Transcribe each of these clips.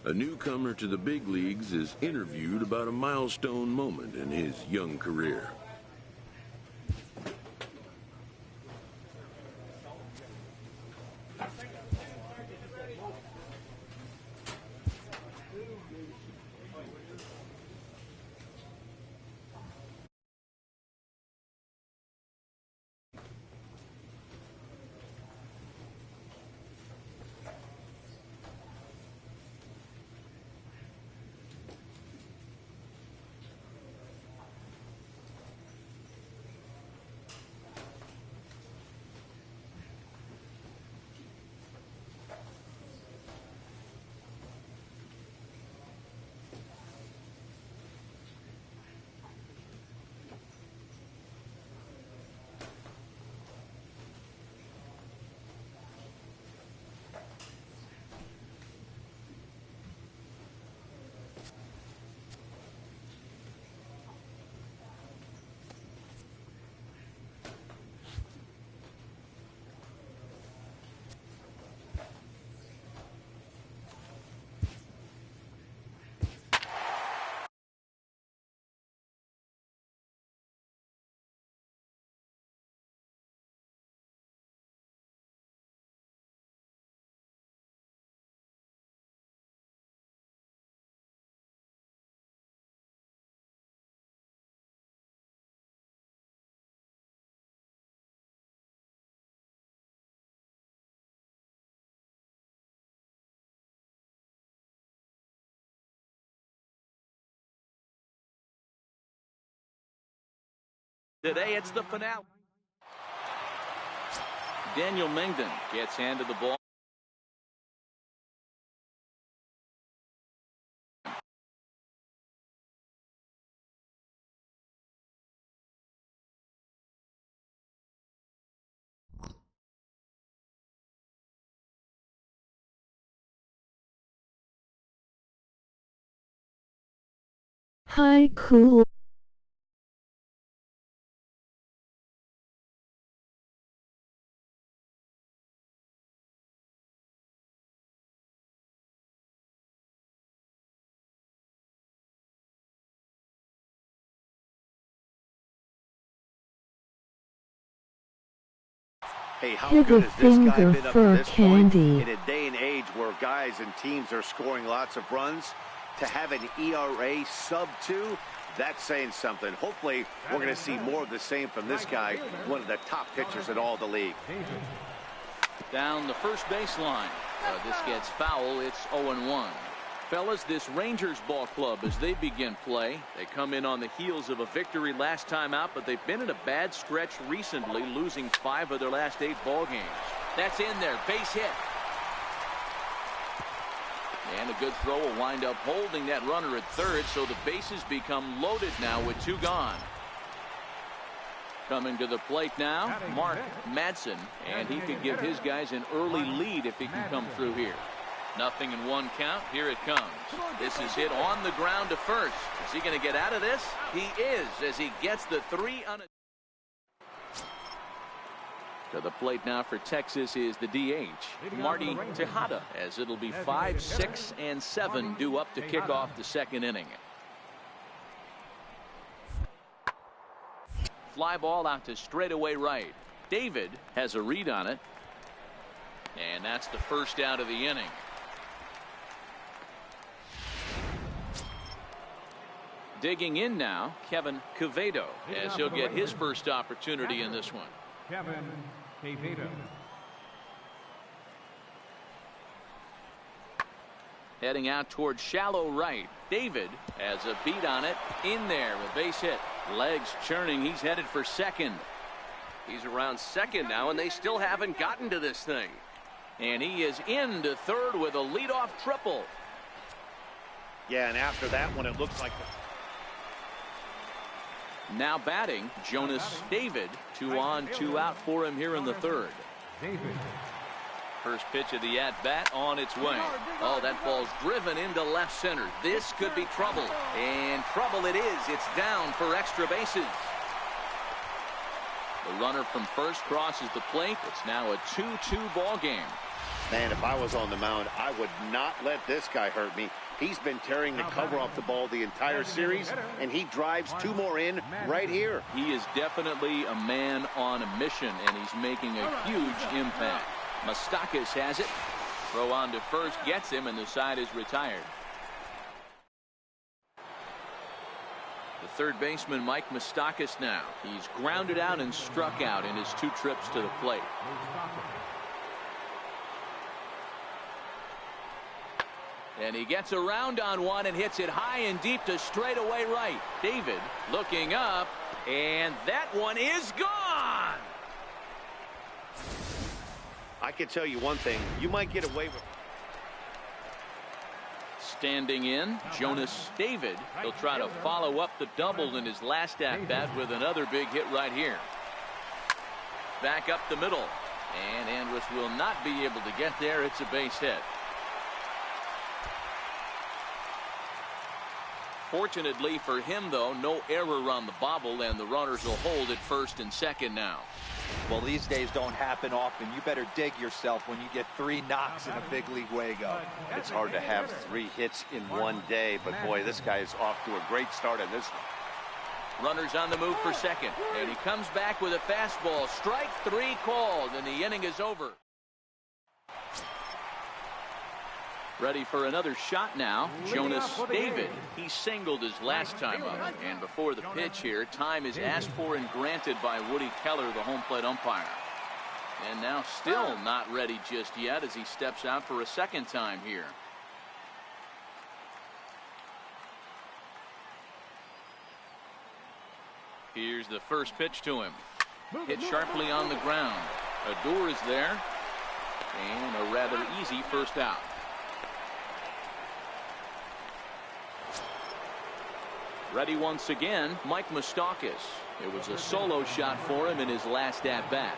A newcomer to the big leagues is interviewed about a milestone moment in his young career. Today, it's the finale. Daniel Mengden gets handed the ball. Hi, cool. Hey, how Give good a has this guy finger been up for to this candy. point? In a day and age where guys and teams are scoring lots of runs, to have an ERA sub-2, that's saying something. Hopefully, we're going to see more of the same from this guy, one of the top pitchers in all the league. Down the first baseline. This gets foul. It's 0-1. Fellas, this Rangers ball club, as they begin play, they come in on the heels of a victory last time out, but they've been in a bad stretch recently, losing 5 of their last 8 ball games. That's in there. Base hit. And a good throw will wind up holding that runner at third, so the bases become loaded now with 2 gone. Coming to the plate now, Mark Madsen, and he could give his guys an early lead if he can come through here. Nothing in 1 count. Here it comes. This is hit on the ground to first. Is he going to get out of this? He is, as he gets the 3 on a. To the plate now for Texas is the DH, Marty Tejada, as it'll be 5, 6, and 7 due up to kick off the 2nd inning. Fly ball out to straightaway right. David has a read on it. And that's the first out of the inning. Digging in now, Kevin Quevedo, as he'll get his first opportunity in this one. Kevin Quevedo. Heading out towards shallow right. David has a beat on it. In there, a base hit. Legs churning. He's headed for second. He's around second now, and they still haven't gotten to this thing. And he is into third with a leadoff triple. Yeah, and after that one, it looks like Now batting, Jonas David. 2 on, 2 out for him here in the third. David. First pitch of the at-bat on its way. Oh, that ball's driven into left center. This could be trouble. And trouble it is. It's down for extra bases. The runner from first crosses the plate. It's now a 2-2 ball game. Man, if I was on the mound, I would not let this guy hurt me. He's been tearing the cover off the ball the entire series, and he drives 2 more in right here. He is definitely a man on a mission, and he's making a huge impact. Moustakas has it. Throw on to first gets him, and the side is retired. The third baseman, Mike Moustakas, now. He's grounded out and struck out in his 2 trips to the plate. And he gets around on one and hits it high and deep to straightaway right. David looking up, and that one is gone. I can tell you one thing, you might get away with. Standing in, Jonas David. He'll try to follow up the double in his last at-bat with another big hit right here. Back up the middle, and Andrus will not be able to get there. It's a base hit. Fortunately for him, though, no error on the bobble, and the runners will hold at first and second now. Well, these days don't happen often. You better dig yourself when you get 3 knocks in a big league Wago. It's hard to have 3 hits in one day, but boy, this guy is off to a great start in this one. Runners on the move for second, and he comes back with a fastball. Strike 3 called, and the inning is over. Ready for another shot now, Jonas David. He singled his last time up, and before the pitch here, time is asked for and granted by Woody Keller, the home plate umpire. And now still not ready just yet as he steps out for a second time here. Here's the first pitch to him. Hit sharply on the ground. Odor is there, and a rather easy first out. Ready once again, Mike Moustakas. It was a solo shot for him in his last at-bat.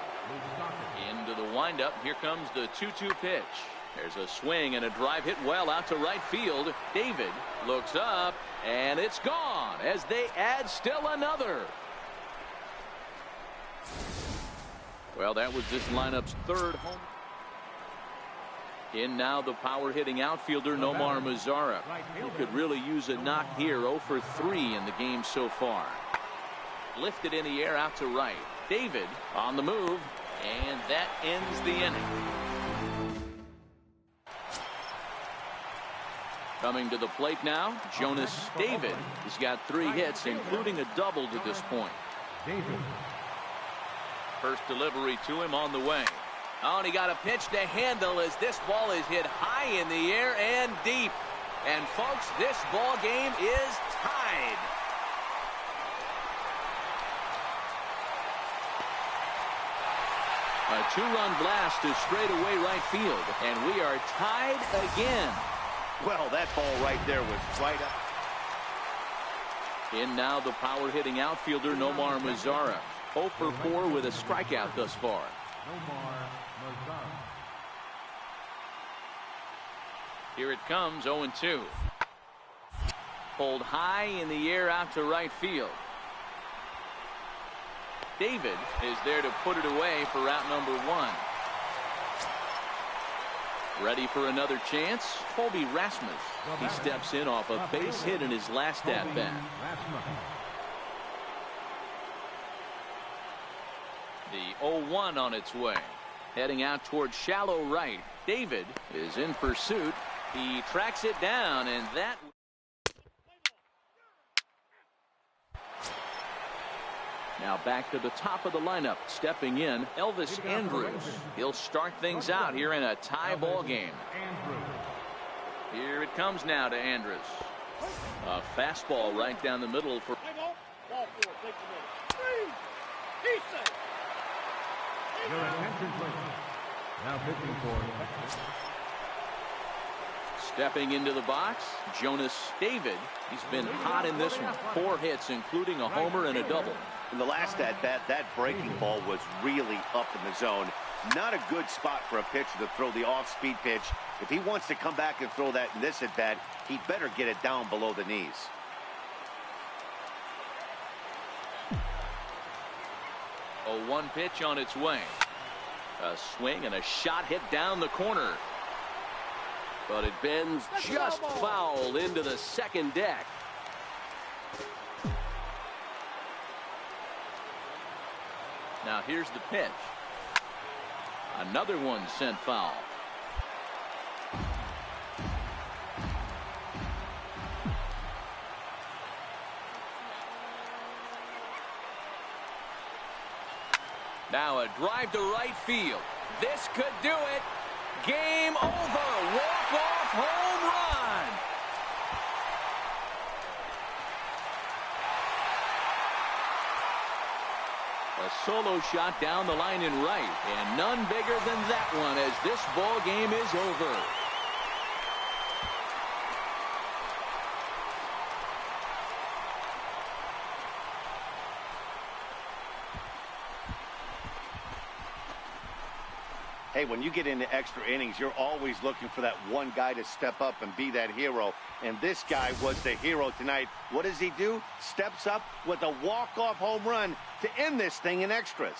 Into the windup. Here comes the 2-2 pitch. There's a swing and a drive hit well out to right field. David looks up, and it's gone as they add still another. Well, that was this lineup's 3rd home. In now the power-hitting outfielder Nomar Mazara. He could really use a knock here. 0 for 3 in the game so far. Lifted in the air out to right. David on the move, and that ends the inning. Coming to the plate now, Jonas David. He's got 3 hits, including a double to this point. David. First delivery to him on the way. Oh, and he got a pitch to handle as this ball is hit high in the air and deep. And folks, this ball game is tied. A 2-run blast to straightaway right field, and we are tied again. Well, that ball right there was right up. In now the power-hitting outfielder Nomar Mazara. 0 for 4 with a strikeout thus far. Here it comes, 0-2. Pulled high in the air out to right field. David is there to put it away for out number 1. Ready for another chance? Colby Rasmus. He steps in off a base hit in his last at-bat. The 0-1 on its way. Heading out towards shallow right. David is in pursuit. He tracks it down, and that... Now back to the top of the lineup. Stepping in, Elvis Andrus. He'll start things out here in a tie ball game. Here it comes now to Andrus. A fastball right down the middle for... Your attention, please. Now pitching for Stepping into the box, Jonas David. He's been hot in this one. 4 hits, including a homer and a double. In the last at-bat, that breaking ball was really up in the zone. Not a good spot for a pitcher to throw the off-speed pitch. If he wants to come back and throw that in this at-bat, he'd better get it down below the knees. A 1 pitch on its way. A swing and a shot hit down the corner. But it bends just foul into the second deck. Now here's the pitch. Another one sent foul. Now a drive to right field. This could do it. Game over. Walk-off home run. A solo shot down the line in right, and none bigger than that one as this ball game is over. Hey, when you get into extra innings, you're always looking for that one guy to step up and be that hero. And this guy was the hero tonight. What does he do? Steps up with a walk-off home run to end this thing in extras.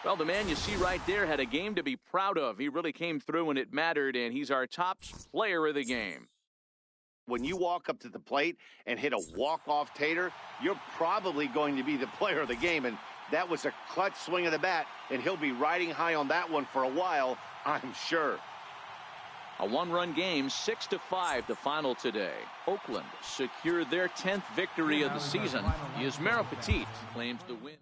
Well, the man you see right there had a game to be proud of. He really came through when it mattered, and he's our top player of the game. When you walk up to the plate and hit a walk-off tater, you're probably going to be the player of the game, and that was a clutch swing of the bat, and he'll be riding high on that one for a while, I'm sure. A 1-run game, 6-5 the final today. Oakland secured their 10th victory of the season. Yusmeiro Petit claims the win.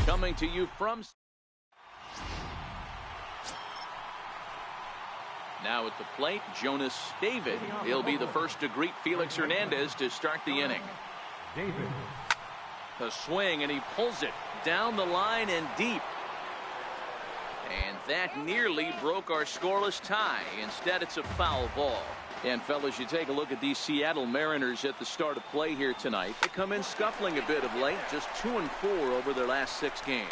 Coming to you from... Now at the plate, Jonas David. He'll be the first to greet Felix Hernandez to start the inning. David. A swing, and he pulls it down the line and deep. And that nearly broke our scoreless tie. Instead, it's a foul ball. And, fellas, you take a look at these Seattle Mariners at the start of play here tonight. They come in scuffling a bit of late, just 2-4 over their last 6 games.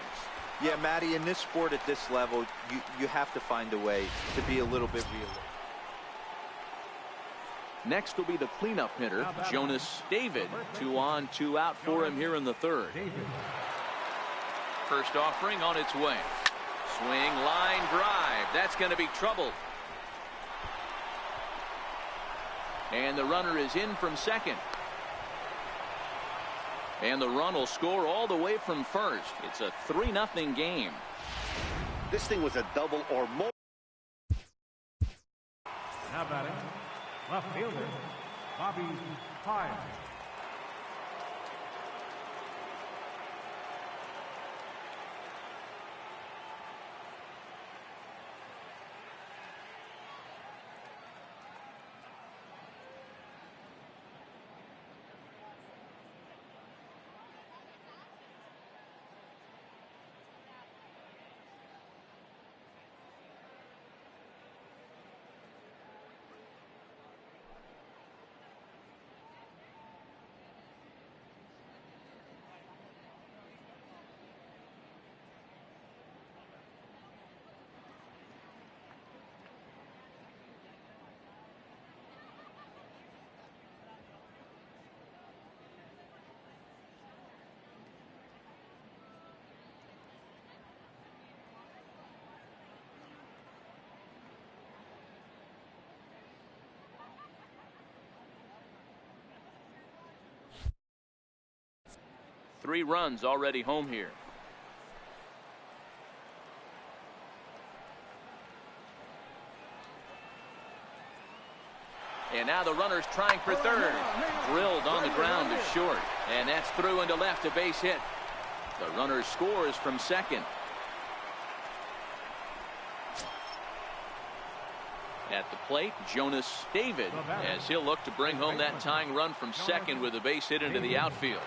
Yeah, Matty, in this sport at this level, you have to find a way to be a little bit realistic. Next will be the cleanup hitter, Jonas David. 2 on, 2 out for him here in the third. First offering on its way. Swing, line drive. That's going to be trouble. And the runner is in from second. And the run will score all the way from first. It's a 3-0 game. This thing was a double or more. Now batting, left fielder, Bobby Pyle. 3 runs already home here. And now the runner's trying for third. Drilled on the ground to short. And that's through into left, a base hit. The runner scores from second. At the plate, Jonas David, as he'll look to bring home that tying run from second with a base hit into the outfield.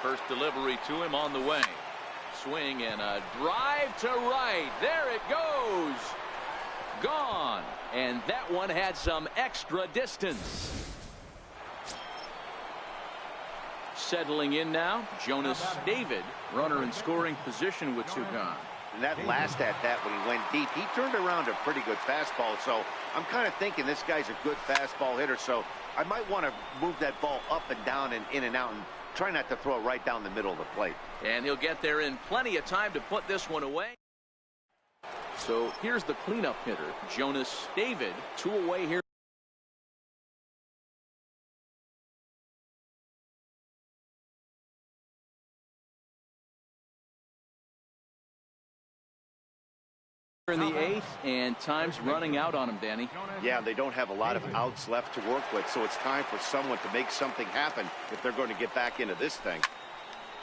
First delivery to him on the way. Swing and a drive to right. There it goes. Gone. And that one had some extra distance. Settling in now, Jonas David, runner in scoring position with 2 gone. And that last at-bat when he went deep, he turned around a pretty good fastball. So I'm kind of thinking this guy's a good fastball hitter. So I might want to move that ball up and down and in and out and try not to throw it right down the middle of the plate. And he'll get there in plenty of time to put this one away. So here's the cleanup hitter, Jonas David, 2 away here. In the 8th, and time's running out on him, Danny. Yeah, they don't have a lot of outs left to work with, so it's time for someone to make something happen if they're going to get back into this thing.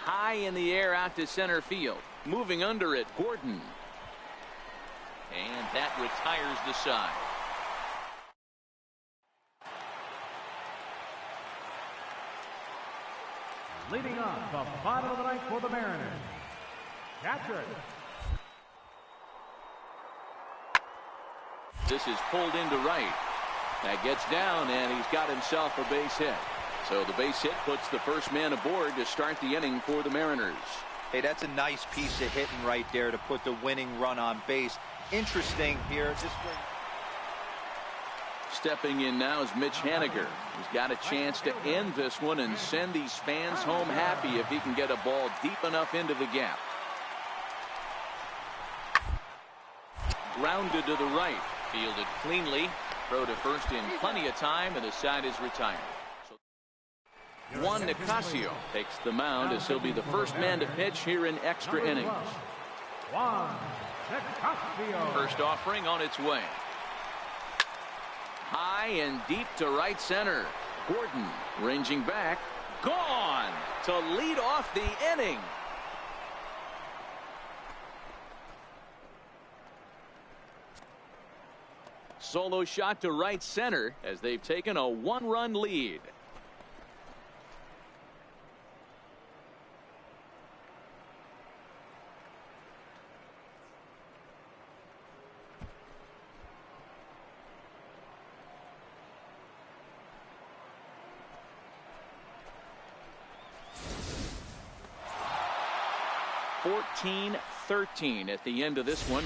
High in the air out to center field. Moving under it, Gordon. And that retires the side. Leading off the bottom of the ninth for the Mariners, catcher. This is pulled into right. That gets down, and he's got himself a base hit. So the base hit puts the first man aboard to start the inning for the Mariners. Hey, that's a nice piece of hitting right there to put the winning run on base. Interesting here. Stepping in now is Mitch Haniger. He's got a chance to end this one and send these fans home happy if he can get a ball deep enough into the gap. Grounded to the right. Fielded cleanly. Throw to first in plenty of time, and the side is retired. Juan Nicasio takes the mound as he'll be the first man to pitch here in extra innings. First offering on its way. High and deep to right center. Gordon ranging back. Gone to lead off the inning. Solo shot to right center as they've taken a 1-run lead. (14-13) at the end of this one.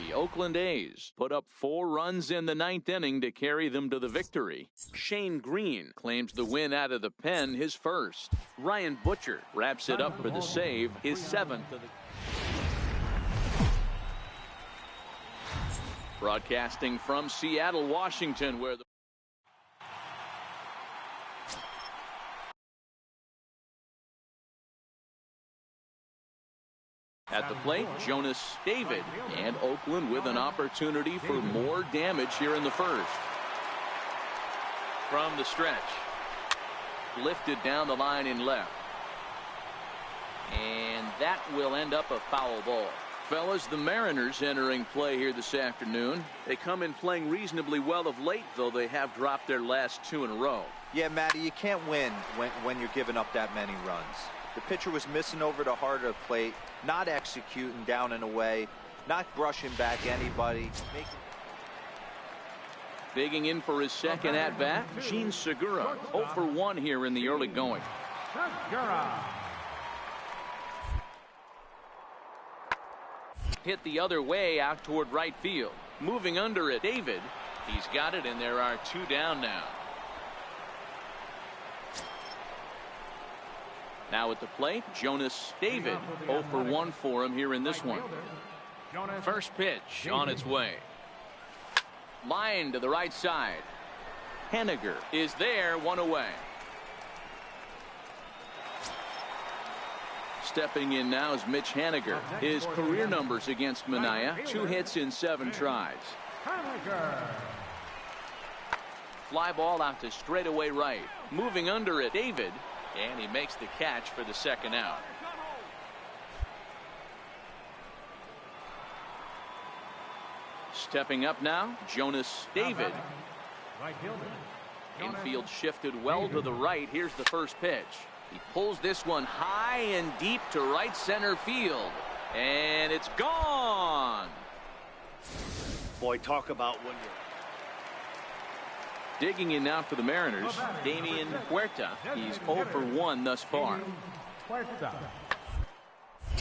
The Oakland A's put up 4 runs in the 9th inning to carry them to the victory. Shane Green claims the win out of the pen, his first. Ryan Butcher wraps it up for the save, his 7th. Broadcasting from Seattle, Washington, where the at the plate, Jonas David, and Oakland with an opportunity for more damage here in the first. From the stretch. Lifted down the line in left. And that will end up a foul ball. Fellas, the Mariners entering play here this afternoon. They come in playing reasonably well of late, though they have dropped their last 2 in a row. Yeah, Matty, you can't win when you're giving up that many runs. The pitcher was missing over the heart of the plate, not executing down and away, not brushing back anybody. Digging in for his second at-bat, Jean Segura, 0 for 1 here in the early going. Hit the other way out toward right field. Moving under it, David. He's got it, and there are 2 down now. Now at the plate, Jonas David, 0 for 1 for him here in this one. First pitch on its way. Line to the right side. Haniger is there, 1 away. Stepping in now is Mitch Haniger. His career numbers against Mania, 2 hits in 7 tries. Fly ball out to straightaway right. Moving under it, David, and he makes the catch for the second out. Stepping up now, Jonas David. Infield shifted well to the right. Here's the first pitch. He pulls this one high and deep to right center field. And it's gone. Boy, talk about when you're digging in now for the Mariners, Damian Huerta. He's 0 for 1 thus far.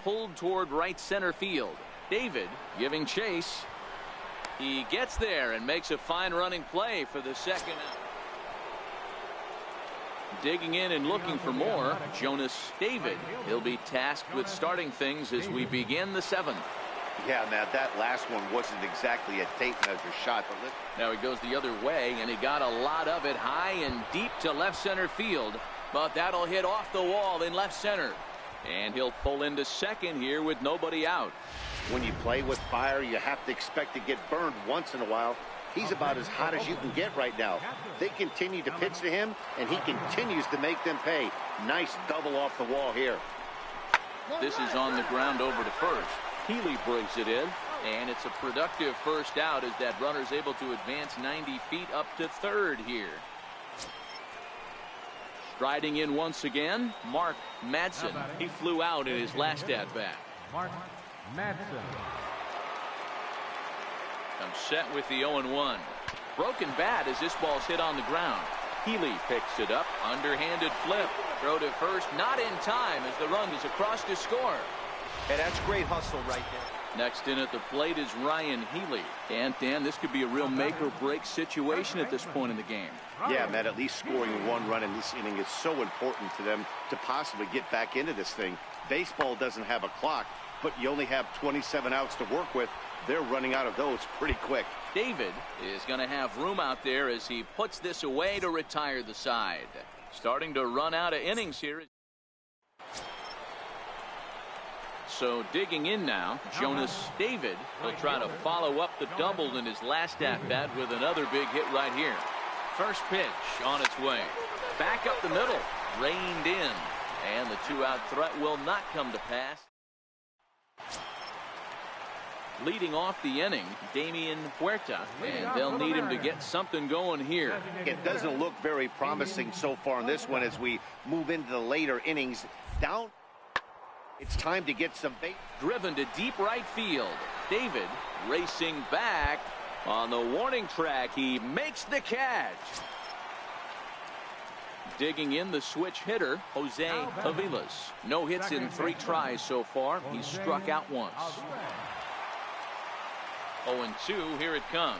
Pulled toward right center field. David giving chase. He gets there and makes a fine running play for the second out. Digging in and looking for more, Jonas David. He'll be tasked with starting things as we begin the 7th. Yeah, Matt, that last one wasn't exactly a tape measure shot. But now he goes the other way, and he got a lot of it high and deep to left center field. But that'll hit off the wall in left center. And he'll pull into second here with nobody out. When you play with fire, you have to expect to get burned once in a while. He's about as hot as you can get right now. They continue to pitch to him, and he continues to make them pay. Nice double off the wall here. This is on the ground over to first. Healy brings it in, and it's a productive first out as that runner's able to advance 90 feet up to third here. Striding in once again, Mark Madsen. He flew out in his last at-bat. Mark Madsen. Comes set with the 0-1. Broken bat as this ball's hit on the ground. Healy picks it up. Underhanded flip. Throw to first. Not in time as the run is across to score. Hey, that's great hustle right there. Next in at the plate is Ryan Healy. And Dan, this could be a real make or break situation at this point in the game. Yeah, Matt, at least scoring 1 run in this inning is so important to them to possibly get back into this thing. Baseball doesn't have a clock, but you only have 27 outs to work with. They're running out of those pretty quick. David is going to have room out there as he puts this away to retire the side. Starting to run out of innings here. So digging in now, Jonas David. He'll try to follow up the double in his last at-bat with another big hit right here. First pitch on its way. Back up the middle. Reined in. And the 2-out threat will not come to pass. Leading off the inning, Damian Huerta, and they'll need him to get something going here. It doesn't look very promising so far in this one as we move into the later innings. Down. It's time to get some bait. Driven to deep right field. David racing back on the warning track. He makes the catch. Digging in the switch hitter, Jose Aviles. No hits in 3 tries so far. He's struck out once. 0-2, here it comes.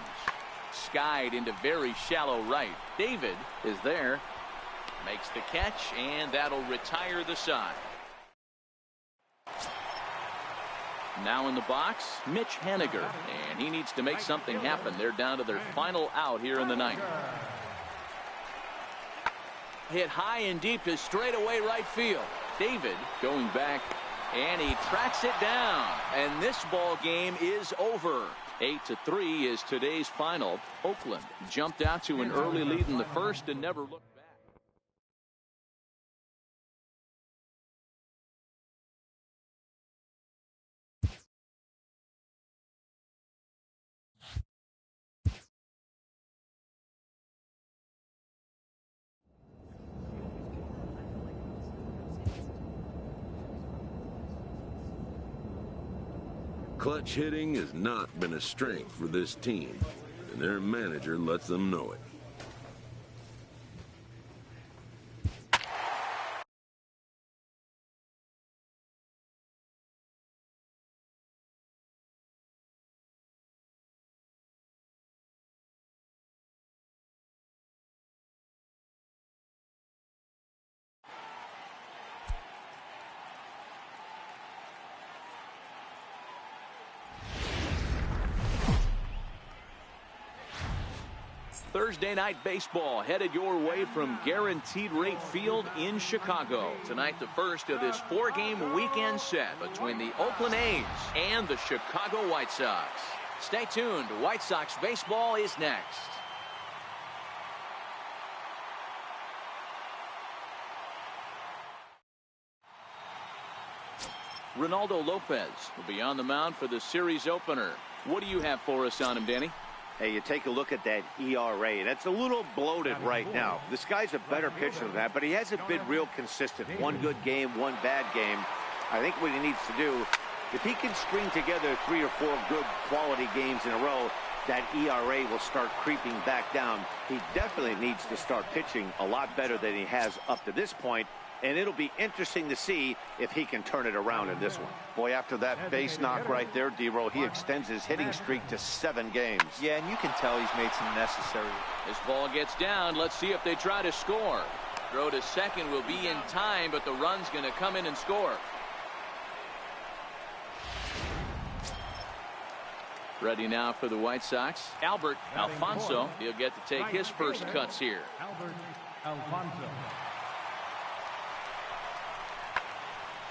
Skied into very shallow right. David is there. Makes the catch, and that'll retire the side. Now in the box, Mitch Haniger. And he needs to make something happen. They're down to their final out here in the 9th. Hit high and deep to straightaway right field. David going back, and he tracks it down. And this ball game is over. 8-3 is today's final. Oakland jumped out to an early lead in the first and never looked back. Clutch hitting has not been a strength for this team, and their manager lets them know it. Thursday night baseball headed your way from Guaranteed Rate Field in Chicago. Tonight, the first of this 4-game weekend set between the Oakland A's and the Chicago White Sox. Stay tuned. White Sox baseball is next. Ronaldo Lopez will be on the mound for the series opener. What do you have for us on him, Danny? Hey, you take a look at that ERA, and it's a little bloated right now. This guy's a better pitcher than that, but he hasn't been real consistent. One good game, one bad game. I think what he needs to do, if he can string together 3 or 4 good quality games in a row, that ERA will start creeping back down. He definitely needs to start pitching a lot better than he has up to this point. And it'll be interesting to see if he can turn it around in this one. Boy, after that base knock right there, D-Roll, he extends his hitting streak to 7 games. Yeah, and you can tell he's made some necessary. This ball gets down. Let's see if they try to score. Throw to second will be in time, but the run's going to come in and score. Ready now for the White Sox. Albert Alfonso. He'll get to take his first cuts here. Albert Alfonso.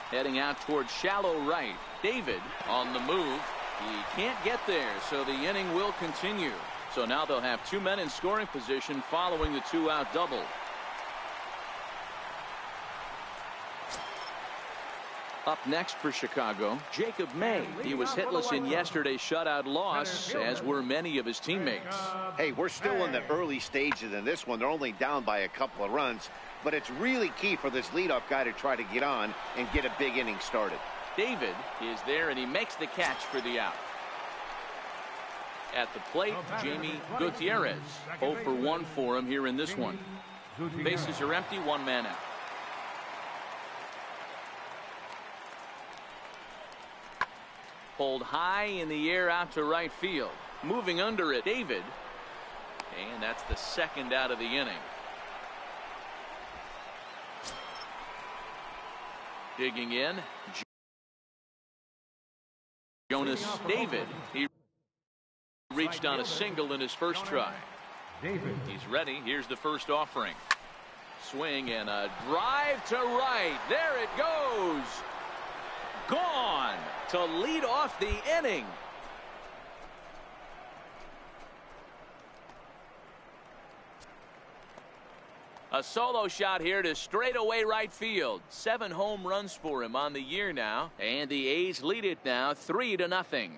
Heading out towards shallow right. David on the move. He can't get there, so the inning will continue. So now they'll have 2 men in scoring position following the 2-out double. Up next for Chicago, Jacob May. He was hitless in yesterday's shutout loss, as were many of his teammates. Hey, we're still in the early stages in this one. They're only down by a couple of runs. But it's really key for this leadoff guy to try to get on and get a big inning started. David is there, and he makes the catch for the out. At the plate, Jamie Gutierrez. 0 for 1 for him here in this one. Bases are empty, 1 man out. Pulled high in the air out to right field. Moving under it, David. And that's the second out of the inning. Digging in, Jonas David. He reached on a single in his first try. He's ready. Here's the first offering. Swing and a drive to right. There it goes. Gone to lead off the inning. A solo shot here to straightaway right field. 7 home runs for him on the year now. And the A's lead it now 3-0.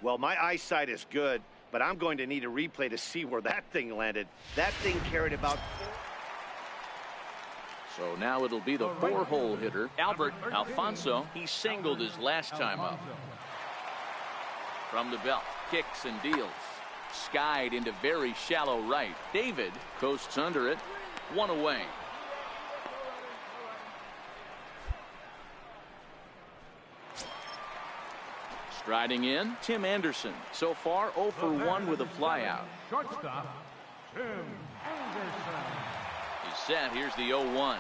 Well, my eyesight is good, but I'm going to need a replay to see where that thing landed. That thing carried about... So now it'll be the 4-hole hitter, Albert Alfonso. He singled his last time up. From the belt, kicks and deals. Skied into very shallow right. David coasts under it. 1 away. Striding in, Tim Anderson. So far, 0 for 1 with a flyout. Shortstop, Tim Anderson. He's set. Here's the 0-1.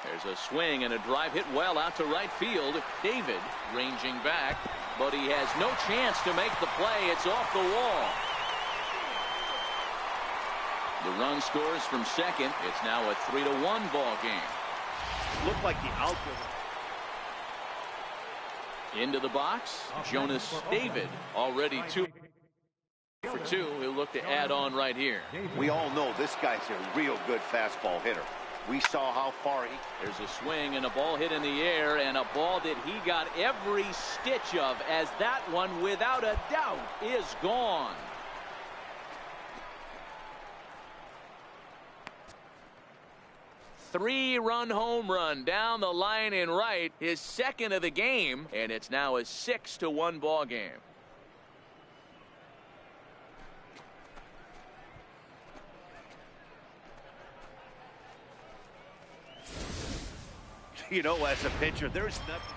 There's a swing and a drive hit well out to right field. David ranging back, but he has no chance to make the play. It's off the wall. The run scores from second. It's now a 3-1 ball game. Looked like the outfielder. Into the box, Jonas David, already 2 for 2. He'll look to add on right here. We all know this guy's a real good fastball hitter. We saw how far he... There's a swing and a ball hit in the air, and a ball that he got every stitch of, as that one, without a doubt, is gone. Three-run home run down the line in right, his second of the game, and it's now a 6-1 ball game. You know, as a pitcher, there's nothing.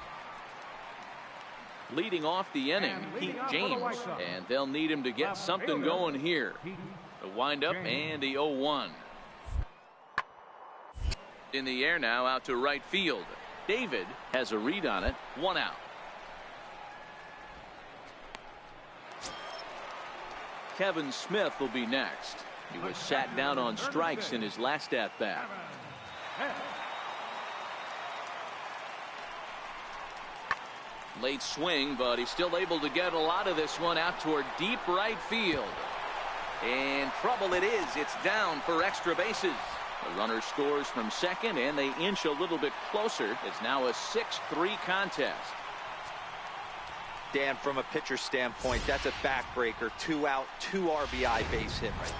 Leading off the inning, Pete James, and they'll need him to get something going here. The windup and the 0-1. In the air now out to right field. David has a read on it. 1 out. Kevin Smith will be next. He was sat down on strikes in his last at bat. Late swing, but he's still able to get a lot of this one out toward deep right field. And trouble it is. It's down for extra bases. The runner scores from second, and they inch a little bit closer. It's now a 6-3 contest. Dan, from a pitcher standpoint, that's a backbreaker. 2 out, 2 RBI base hit right there.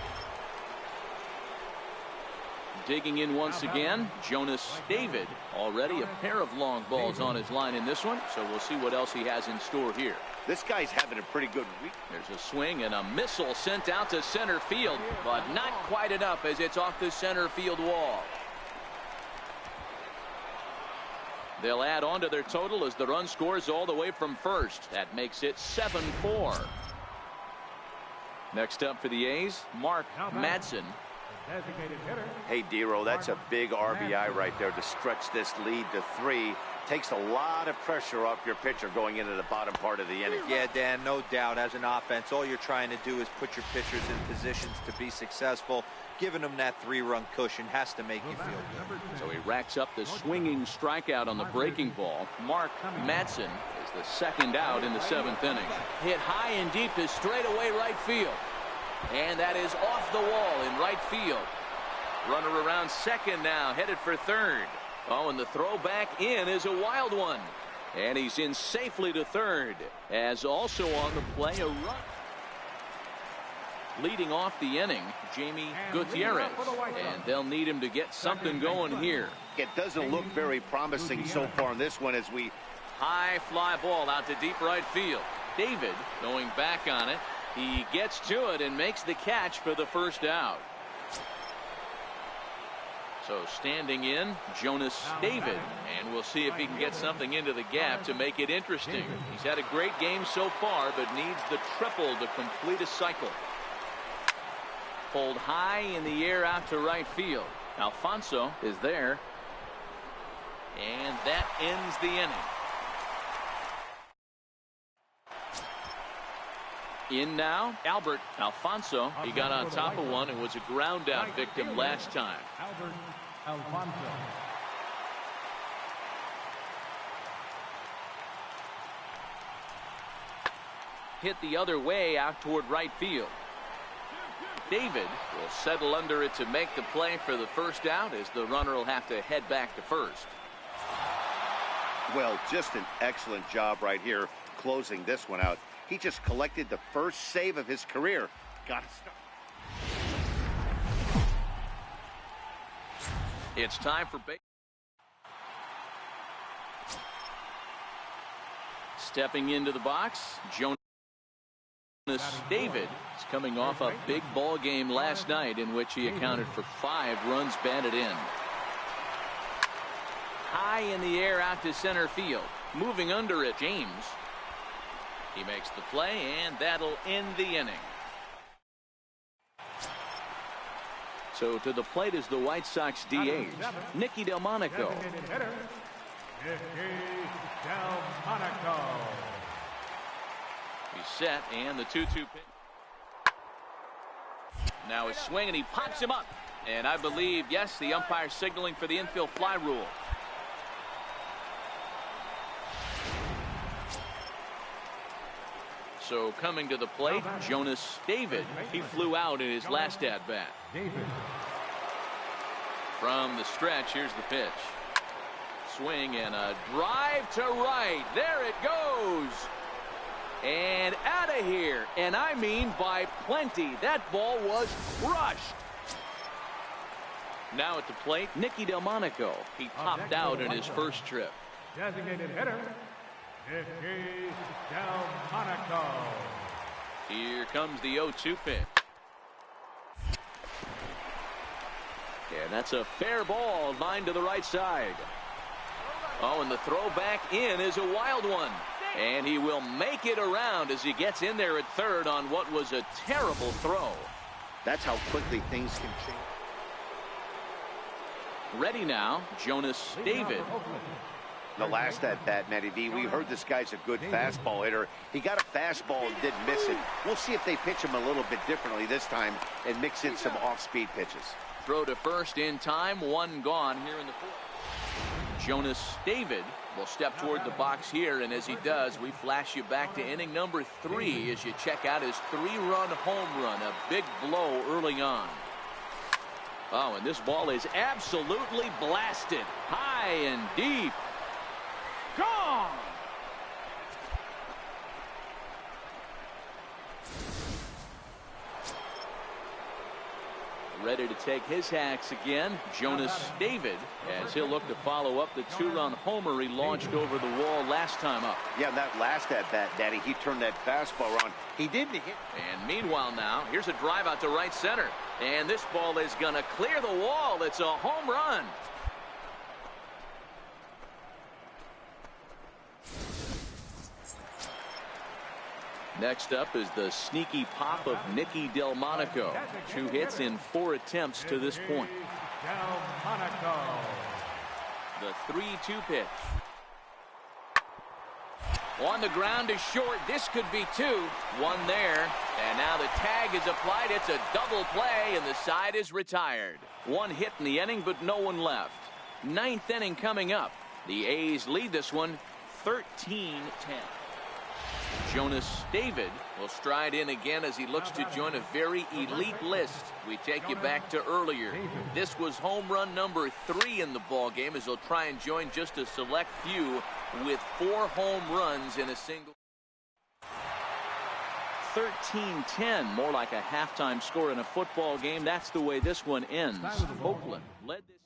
Digging in once again, Jonas David. Already a pair of long balls on his line in this one, so we'll see what else he has in store here. This guy's having a pretty good week. There's a swing and a missile sent out to center field, but not quite enough as it's off the center field wall. They'll add on to their total as the run scores all the way from first. That makes it 7-4. Next up for the A's, Mark Madsen. Hey, Dero, that's a big RBI right there to stretch this lead to 3. Takes a lot of pressure off your pitcher going into the bottom part of the inning. Yeah, Dan, no doubt. As an offense, all you're trying to do is put your pitchers in positions to be successful. Giving them that 3-run cushion has to make you feel good. So he racks up the swinging strikeout on the breaking ball. Mark Madsen is the second out in the 7th inning. Hit high and deep to straightaway right field. And that is off the wall in right field. Runner around second now, headed for third. Oh, and the throw back in is a wild one. And he's in safely to third. As also on the play, a run. Leading off the inning, Jamie Gutierrez. And they'll need him to get something going here. It doesn't look very promising so far in this one as we... High fly ball out to deep right field. David going back on it. He gets to it and makes the catch for the first out. So standing in, Jonas David, and we'll see if he can get something into the gap to make it interesting. He's had a great game so far, but needs the triple to complete a cycle. Pulled high in the air out to right field. Alfonso is there, and that ends the inning. In now, Albert Alfonso. He got on top of one and was a ground out victim last time. Albert Alfonso. Hit the other way out toward right field. David will settle under it to make the play for the first out as the runner will have to head back to first. Well, just an excellent job right here closing this one out. He just collected the first save of his career. Got to start. It's time for base. Stepping into the box, Jonas David is coming off a big ball game last night in which he accounted for 5 runs batted in. High in the air out to center field. Moving under it, James. He makes the play, and that'll end the inning. So to the plate is the White Sox DH, Nicky Delmonico. He's set, and the 2-2 pitch. Now his swing, and he pops him up. And I believe, yes, the umpire signaling for the infield fly rule. So coming to the plate, Jonas David. He flew out in his last at-bat. From the stretch, here's the pitch. Swing and a drive to right. There it goes. And out of here. And I mean by plenty. That ball was crushed. Now at the plate, Nicky Delmonico. He popped out in his first trip. Designated hitter, Nicky Delmonico. Here comes the 0-2 pitch. And that's a fair ball, lined to the right side. Oh, and the throw back in is a wild one. And he will make it around as he gets in there at third on what was a terrible throw. That's how quickly things can change. Ready now, Jonas David. The last at bat, Matty V, we heard this guy's a good fastball hitter. He got a fastball and didn't miss it. We'll see if they pitch him a little bit differently this time and mix in some off-speed pitches. Throw to first in time, one gone here in the fourth. Jonas David will step toward the box here, and as he does, we flash you back to inning number 3 as you check out his 3-run home run, a big blow early on. Oh, and this ball is absolutely blasted high and deep. Gone! Ready to take his hacks again, Jonas David, as he'll look to follow up the 2-run homer he launched over the wall last time up. Yeah, that last at bat, Daddy, he turned that fastball around. He didn't hit. And meanwhile now, here's a drive out to right center. And this ball is going to clear the wall. It's a home run. Next up is the sneaky pop of Nicky Delmonico. 2 hits in 4 attempts to this point. Delmonico. The 3-2 pitch. On the ground is short. This could be 2. 1 there. And now the tag is applied. It's a double play, and the side is retired. 1 hit in the inning, but no one left. 9th inning coming up. The A's lead this one 13-10. Jonas David will stride in again as he looks to join a very elite list. We take you back to earlier. This was home run number 3 in the ball game as he'll try and join just a select few with 4 home runs in a single. 13-10, more like a halftime score in a football game. That's the way this one ends. Oakland led this.